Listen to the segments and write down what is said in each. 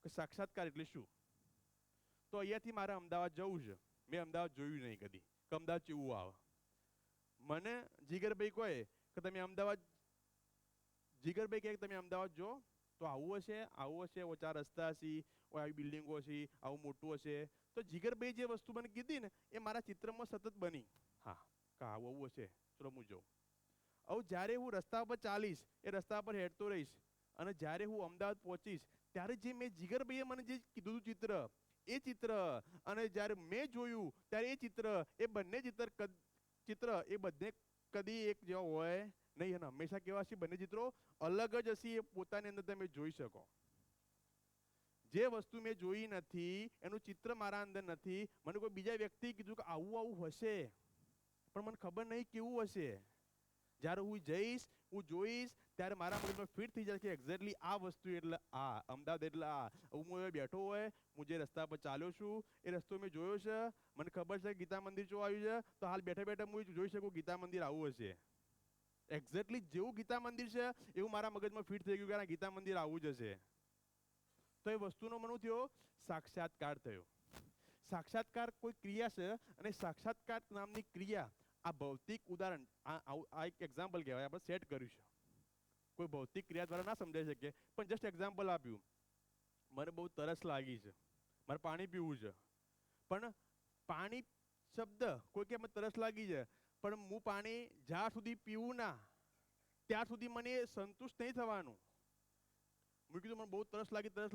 કે સાક્ષાત્કાર એટલે શું. તો અહીંયાથી મારે અમદાવાદ જવું છે, મેં અમદાવાદ જોયું નહીં કદી કે અમદાવાદ કેવું આવે. મને જીગરભાઈ કહે કે તમે અમદાવાદ, જીગરભાઈ કહે કે તમે અમદાવાદ જો તો આવું હશે, આવું હશે, ઓછા રસ્તા હશે, આવી બિલ્ડિંગો હશે, આવું મોટું હશે. તો જીગરભાઈ જે વસ્તુ મને કીધી ને એ મારા ચિત્રમાં સતત બની. હા, કે આવું આવું હશે, ચલો હું જાઉં. હવે જ્યારે હું રસ્તા પર ચાલીશ, એ રસ્તા પર હેડતો રહીશ, અને જ્યારે હું અમદાવાદ પહોંચીશ ત્યારે જે મેં જીગરભાઈએ મને જે કીધું ચિત્ર, એ ચિત્ર અને જ્યારે મેં જોયું ત્યારે એ ચિત્ર, એ બંને ચિત્ર એ બંને કદી એક જેવા હોય નહીં. અને હંમેશા કેવા હશે બંને ચિત્રો અલગ જ હશે. એ પોતાની અંદર તમે જોઈ શકો. જે વસ્તુ મેં જોઈ નથી એનું ચિત્ર મારા અંદર નથી. મને કોઈ બીજા વ્યક્તિએ કીધું કે આવું આવું હશે, પણ મને ખબર નહીં કેવું હશે. જ્યારે હું જઈશ, હું જોઈશ ત્યારે મારા મગજમાં ફિટ થઈ જાય કે એક્ઝેક્ટલી આ વસ્તુ એટલે આ, અમદાવાદ એટલે આ. હું બેઠો હોય, હું જે રસ્તા પર ચાલ્યો છું એ રસ્તો મેં જોયો છે, મને ખબર છે ગીતા મંદિર જો આવ્યું છે, તો હાલ બેઠા બેઠા હું જોઈ શકું ગીતા મંદિર આવું હશે. એક્ઝેક્ટલી જેવું ગીતા મંદિર છે એવું મારા મગજમાં ફિટ થઈ ગયું કે ગીતા મંદિર આવું જ હશે. તો એ વસ્તુનો મને થયો સાક્ષાત્કાર થયો. સાક્ષાત્કાર કોઈ ક્રિયા છે, અને સાક્ષાત્કાર નામની ક્રિયા આ ભૌતિક ઉદાહરણ, આ એક એક્ઝામ્પલ કહેવાય, આપણે સેટ કર્યું છે. કોઈ ભૌતિક ક્રિયા દ્વારા ના સમજાઈ શકે, પણ જસ્ટ એક્ઝામ્પલ આપ્યું. મને બહુ તરસ લાગી છે, મારે પાણી પીવું છે, પણ પાણી શબ્દ કોઈ કે મને તરસ લાગી છે, પણ હું પાણી જ્યાં સુધી પીવું ના ત્યાં સુધી મને સંતુષ્ટ નહીં થવાનું. મેં કીધું મને બહુ તરસ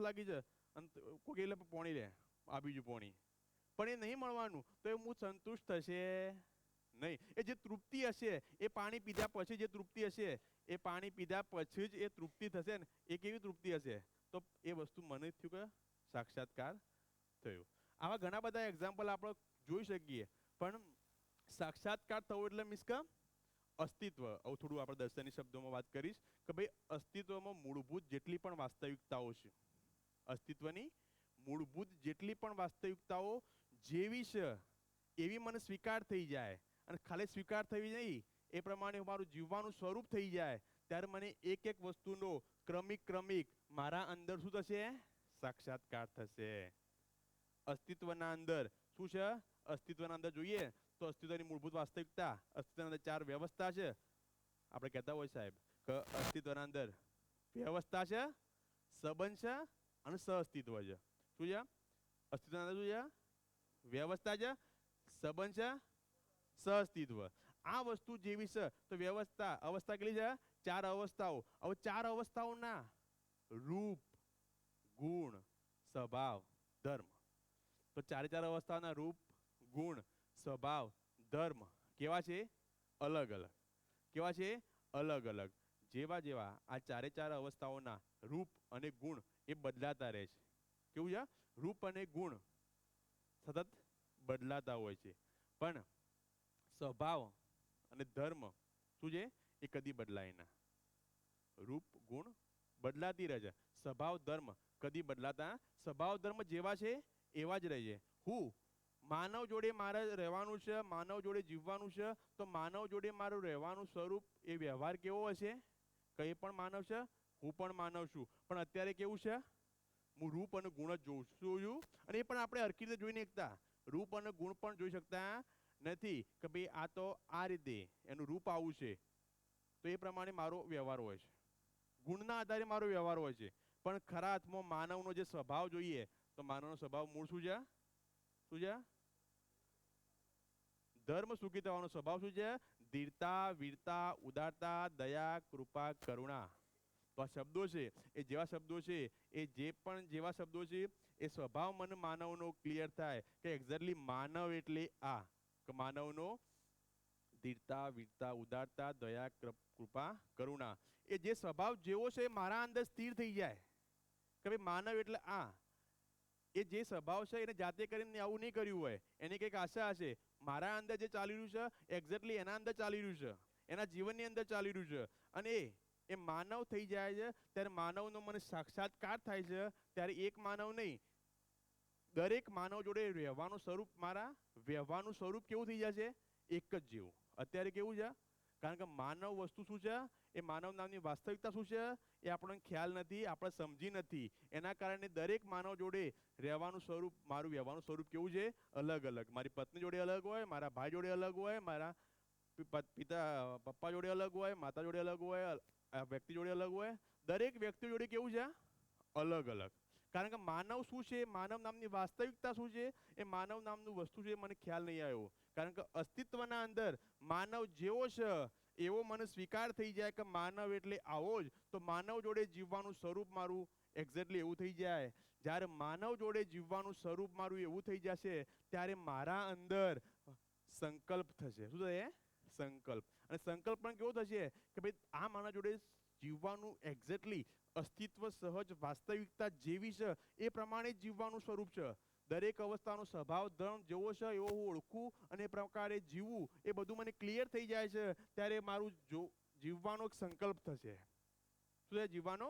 લાગી છે, અને કોઈ એટલે પાણી લે, આ બીજું પાણી, પણ એ નહીં મળવાનું, તો એ હું સંતુષ્ટ થશે નહીં. એ જે તૃપ્તિ હશે એ પાણી પીધા પછી, જે તૃપ્તિ હશે એ પાણી પીધા પછી જ એ તૃપ્તિ થશે ને. એ કેવી તૃપ્તિ હશે? તો એ વસ્તુ મને થયું કે સાક્ષાત્કાર થયું. આવા ઘણા બધા એક્ઝામ્પલ આપણે જોઈ શકીએ. પણ સાક્ષાત્કાર થવો એટલે મીન્સ કે અસ્તિત્વ. હવે થોડું આપણે દર્શનની શબ્દોમાં વાત કરીશ કે ભાઈ અસ્તિત્વમાં મૂળભૂત જેટલી પણ વાસ્તવિકતાઓ છે, અસ્તિત્વની મૂળભૂત જેટલી પણ વાસ્તવિકતાઓ જેવી છે એવી મને સ્વીકાર થઈ જાય. અને ખાલી સ્વીકાર થવી નહીં, એ પ્રમાણે મારું જીવવાનું સ્વરૂપ થઈ જાય, ત્યારે મને એક એક વસ્તુનો ક્રમિક મારા અંદર શું થશે? સાક્ષાત્કાર થશે. અસ્તિત્વના અંદર શું છે? અસ્તિત્વના અંદર જોઈએ તો અસ્તિત્વની મૂળભૂત વાસ્તવિકતા, અસ્તિત્વના અંદર 4 વ્યવસ્થા છે. આપણે કહેતા હોય સાહેબ કે અસ્તિત્વના અંદર વ્યવસ્થા છે, સંબંધ છે અને સહઅસ્તિત્વ છે. શું છે? અસ્તિત્વના અંદર શું છે? વ્યવસ્થા છે, સંબંધ છે, સહઅસ્તિત્વ. આ વસ્તુ જેવી છે તો વ્યવસ્થા, અવસ્થા કેટલી છે? 4 અવસ્થાઓ. હવે 4 અવસ્થાઓના રૂપ, ગુણ, સ્વભાવ, ધર્મ. તો 4 અવસ્થાના રૂપ, ગુણ, સ્વભાવ, ધર્મ કેવા છે? અલગ અલગ. કેવા છે? અલગ અલગ. જેવા જેવા આ 4 અવસ્થાઓના રૂપ અને ગુણ એ બદલાતા રહે છે. કેવું છે? રૂપ અને ગુણ સતત બદલાતા હોય છે, પણ સ્વભાવ અને ધર્મ શું છે? એ કદી બદલાય ના. રૂપ ગુણ બદલાતી રહે છે, સ્વભાવ ધર્મ કદી બદલાતા. સ્વભાવ ધર્મ જેવા છે એવા જ રહે છે. હું માનવ જોડે મારે રહેવાનું છે, માનવ જોડે જીવવાનું છે, તો માનવ જોડે મારું રહેવાનું સ્વરૂપ, એ વ્યવહાર કેવો હશે? કંઈ પણ માનવ છે, હું પણ માનવ છું, પણ અત્યારે કેવું છે? હું રૂપ અને ગુણ જ જોઉં છું. અને એ પણ આપણે હરખી રીતે જોઈ નહીં શકતા. રૂપ અને ગુણ પણ જોઈ શકતા નથી કે ભાઈ આ તો આ રીતે એનું રૂપ આવું છે, તો એ પ્રમાણે મારો વ્યવહાર હોય છે. ગુણના આધારે મારો વ્યવહાર હોય છે. પણ ખરા અર્થમાં માનવનો જે સ્વભાવ જોઈએ તો માનવનો સ્વભાવ મૂળ શું છે? શું છે? ધર્મ સુખી થવાનો સ્વભાવ શું છે? ધીરતા, વીરતા, ઉદારતા, દયા, કૃપા, કરુણા. તો આ શબ્દો છે એ જેવા શબ્દો છે, એ જે પણ જેવા શબ્દો છે એ સ્વભાવ મને માનવનો ક્લિયર થાય કે એક્ઝેક્ટલી માનવ એટલે આ. કે માનવનો ધીરતા, વીરતા, ઉદારતા, દયા, કૃપા, કરુણા, એ જે સ્વભાવ જેવો છે એ મારા અંદર સ્થિર થઈ જાય કે ભાઈ માનવ એટલે આ. એ જે સ્વભાવ છે એને જાતે કરીને આવું નહીં કર્યું હોય, એની કંઈક આશા હશે. મારા અંદર જે ચાલી રહ્યું છે એક્ઝેક્ટલી એના અંદર ચાલી રહ્યું છે, એના જીવનની અંદર ચાલી રહ્યું છે. અને એ માનવ થઈ જાય છે ત્યારે માનવનો મને સાક્ષાત્કાર થાય છે. ત્યારે એક માનવ નહીં, દરેક માનવ જોડે રહેવાનું સ્વરૂપ, મારા વ્યવહારનું સ્વરૂપ કેવું થઈ જશે? એક જ જેવું. અત્યારે કેવું છે? કારણ કે માનવ વસ્તુ શું છે? એ માનવ નામની વાસ્તવિકતા શું છે? એ આપણને ખ્યાલ નથી, આપણે સમજી નથી. એના કારણે દરેક માનવ જોડે રહેવાનું સ્વરૂપ, મારું વ્યવહારનું સ્વરૂપ કેવું છે? અલગ અલગ. મારી પત્ની જોડે અલગ હોય, મારા ભાઈ જોડે અલગ હોય, મારા પપ્પા જોડે અલગ હોય, માતા જોડે અલગ હોય, વ્યક્તિ જોડે અલગ હોય. દરેક વ્યક્તિ જોડે કેવું છે? અલગ અલગ. કારણ કે માનવ શું છે, માનવ નામની વાસ્તવિકતા શું છે, એ માનવ નામનું વસ્તુ છે મને ખ્યાલ નહીં આવ્યો. કારણ કે અસ્તિત્વના અંદર માનવ જેવો છે એવો મને સ્વીકાર થઈ જાય કે માનવ એટલે આવો જ, તો માનવ જોડે જીવવાનું સ્વરૂપ મારું એક્ઝેક્ટલી એવું થઈ જાય. જ્યારે માનવ જોડે જીવવાનું સ્વરૂપ મારું એવું થઈ જશે ત્યારે મારા અંદર સંકલ્પ થશે. શું થશે? સંકલ્પ. અને સંકલ્પ પણ કેવો થશે કે ભાઈ આ માનવ જોડે જીવવાનું એક્ઝેક્ટલી અસ્તિત્વ સહજ વાસ્તવિકતા જેવી છે એ પ્રમાણે જીવવાનું સ્વરૂપ છે. દરેક અવસ્થાનો સ્વભાવ ધર્મ જેવો છે એવો હું ઓળખું અને એ પ્રકારે જીવવું, એ બધું મને ક્લિયર થઈ જાય છે ત્યારે મારું જીવવાનો એક સંકલ્પ થશે. શું છે? જીવવાનો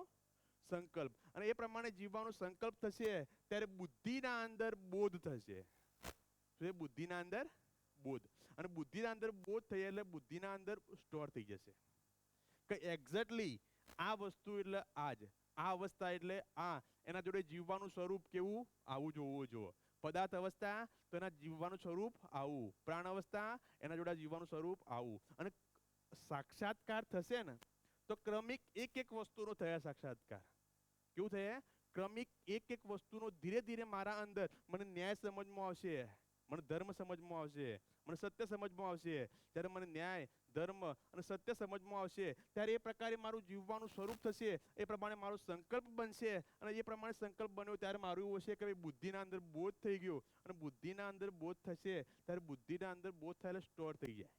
સંકલ્પ. અને એ પ્રમાણે જીવવાનો સંકલ્પ થશે ત્યારે બુદ્ધિના અંદર બોધ થશે. શું છે? બુદ્ધિના અંદર બોધ. અને બુદ્ધિના અંદર બોધ થઈ એટલે બુદ્ધિના અંદર સ્ટોર થઈ જશે કે એક્ઝેક્ટલી આ વસ્તુ એટલે આ જ, આ અવસ્થા એટલે આ, એના જોડે જીવવાનું સ્વરૂપ કેવું? આવું જોવું જોઈએ. પદાર્થ અવસ્થા તો એના જીવવાનું સ્વરૂપ આવું, પ્રાણ અવસ્થા એના જોડે જીવવાનું સ્વરૂપ આવું. અને સાક્ષાત્કાર થશે ને તો ક્રમિક એક એક વસ્તુનો થયા સાક્ષાત્કાર. કેવું થયા? ક્રમિક એક એક વસ્તુનો ધીરે ધીરે મારા અંદર મને ન્યાય સમજમાં આવશે, મને ધર્મ સમજમાં આવશે, મને સત્ય સમજમાં આવશે. ત્યારે મને ન્યાય ધર્મ અને સત્ય સમજમાં આવશે ત્યારે એ પ્રકારે મારું જીવવાનું સ્વરૂપ થશે. એ પ્રમાણે મારો સંકલ્પ બનશે અને એ પ્રમાણે સંકલ્પ બન્યો ત્યારે મારું એવું હશે કે બુદ્ધિના અંદર બોધ થઈ ગયો. અને બુદ્ધિના અંદર બોધ થશે ત્યારે બુદ્ધિના અંદર બોધ થયેલા સ્ટોર થઈ જાય.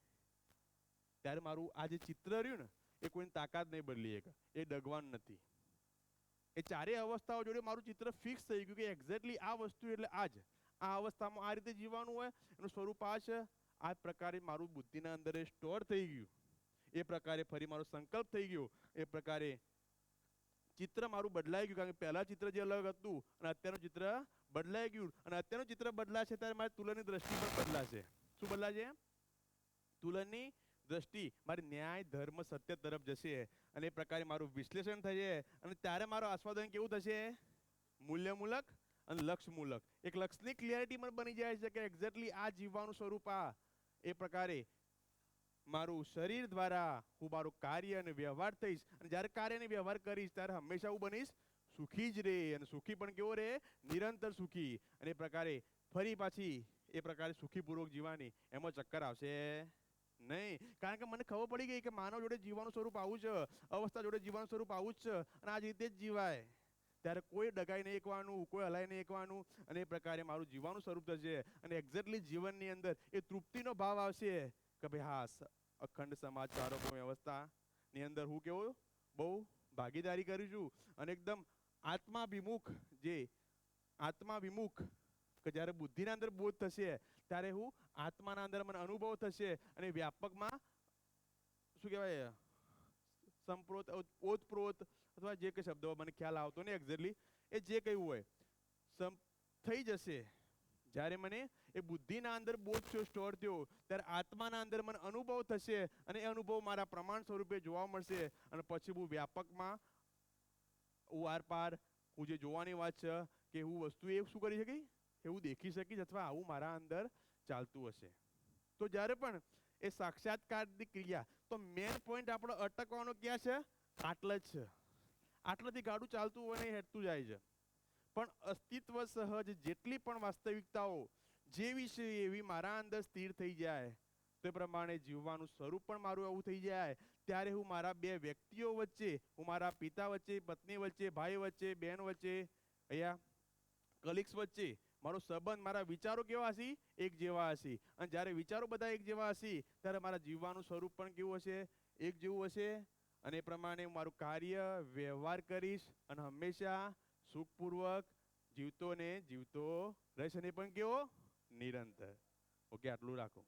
ત્યારે મારું આ જે ચિત્ર રહ્યું ને એ કોઈની તાકાત નહીં બદલી શકે, એ ડગવાનું નથી. એ ચારેય અવસ્થાઓ જોડે મારું ચિત્ર ફિક્સ થઈ ગયું કે એક્ઝેક્ટલી આ વસ્તુ એટલે આ જ, આ અવસ્થામાં આ રીતે જીવવાનું હોય, એનું સ્વરૂપ આ છે. આ પ્રકારે મારું બુદ્ધિના અંદર સ્ટોર થઈ ગયું. એ પ્રકારે ફરી મારો સંકલ્પ થઈ ગયો. એ પ્રકારે ચિત્ર મારું બદલાઈ ગયું. કારણ કે પહેલા ચિત્ર જે અલગ હતું અને અત્યારનું ચિત્ર બદલાઈ ગયું. અને અત્યારનું ચિત્ર બદલાશે ત્યારે મારી તુલનની દ્રષ્ટિ પણ બદલાશે. શું બદલાશે? તુલનની દ્રષ્ટિ મારી ન્યાય ધર્મ સત્ય તરફ જશે. અને એ પ્રકારે મારું વિશ્લેષણ થશે. અને ત્યારે મારું આસ્વાદન કેવું થશે? મૂલ્યમૂલક અને લક્ષમૂલક. એક લક્ષની ક્લિયરિટી મને બની જાય છે કે એક્ઝેક્ટલી આ જીવવાનું સ્વરૂપ આ. એ પ્રકારે મારું શરીર દ્વારા હું મારું કાર્ય અને વ્યવહાર થઈશ. અને જ્યારે કાર્ય અને વ્યવહાર કરીશ ત્યારે હંમેશા હું બનીશ સુખી જ રહે. અને સુખી પણ કેવો રહે? નિરંતર સુખી. અને એ પ્રકારે ફરી પાછી એ પ્રકારે સુખીપૂર્વક જીવવાની એમાં ચક્કર આવશે નહીં. કારણ કે મને ખબર પડી ગઈ કે માનવ જોડે જીવવાનું સ્વરૂપ આવું છે, અવસ્થા જોડે જીવવાનું સ્વરૂપ આવું જ છે અને આ જ રીતે જ જીવાય. ત્યારે કોઈ ડગાઈ નહીં એકવાનું, કોઈ હલાઈ નહીં એકવાનું. અને એ પ્રકારે મારું જીવવાનું સ્વરૂપ થશે. અને એક્ઝેક્ટલી જીવનની અંદર એ તૃપ્તિનો ભાવ આવશે કે ભાઈ હા, અખંડ સમાજ આરોગ્ય વ્યવસ્થાની અંદર હું કેવો બહુ ભાગીદારી કરું છું. અને એકદમ આત્માભિમુખ, જે આત્માભિમુખ કે જ્યારે બુદ્ધિના અંદર બોધ થશે ત્યારે હું આત્માના અંદર મને અનુભવ થશે. અને વ્યાપકમાં શું કહેવાય, સંપ્રોત ઓતપ્રોત અથવા જે કંઈ શબ્દો મને ખ્યાલ આવતો નહીં એક્ઝેક્ટલી, એ જે કંઈ હોય થઈ જશે. જ્યારે મને એ બુદ્ધિના અંદર બોધ થયો, સ્ટોર થયો, ત્યારે આત્માના અંદર મને અનુભવ થશે. અને એ અનુભવ મારા પ્રમાણ સ્વરૂપે જોવા મળશે. અને પછી હું વ્યાપકમાં હું આર પાર હું જે જોવાની વાત છે કે હું વસ્તુ એ શું કરી શકી, એવું દેખી શકીશ અથવા આવું મારા અંદર ચાલતું હશે. તો જ્યારે પણ એ સાક્ષાત્કારની ક્રિયા, તો મેન પોઈન્ટ આપણો અટકવાનો ક્યાં છે? આટલા જ છે. આટલાથી ગાડું ચાલતું હોય ને હેઠતું જાય છે. પણ અસ્તિત્વ સહજ જેટલી પણ વાસ્તવિકતાઓ જેવી છે એવી મારા અંદર સ્થિર થઈ જાય તે પ્રમાણે જીવવાનું સ્વરૂપ પણ મારું એવું થઈ જાય. ત્યારે હું મારા બે વ્યક્તિઓ વચ્ચે, હું મારા પિતા વચ્ચે, પત્ની વચ્ચે, ભાઈ વચ્ચે, બહેન વચ્ચે, અહીંયા કલીગ્સ વચ્ચે મારો સંબંધ, મારા વિચારો કેવા હશે? એક જેવા હશે. અને જ્યારે વિચારો બધા એક જેવા હશે ત્યારે મારા જીવવાનું સ્વરૂપ પણ કેવું હશે? એક જેવું હશે. અને એ પ્રમાણે હું મારું કાર્ય વ્યવહાર કરીશ અને હંમેશા સુખપૂર્વક જીવતો ને જીવતો રહીશ. અને પણ કેવો? નિરંતર. ઓકે, આટલું રાખો.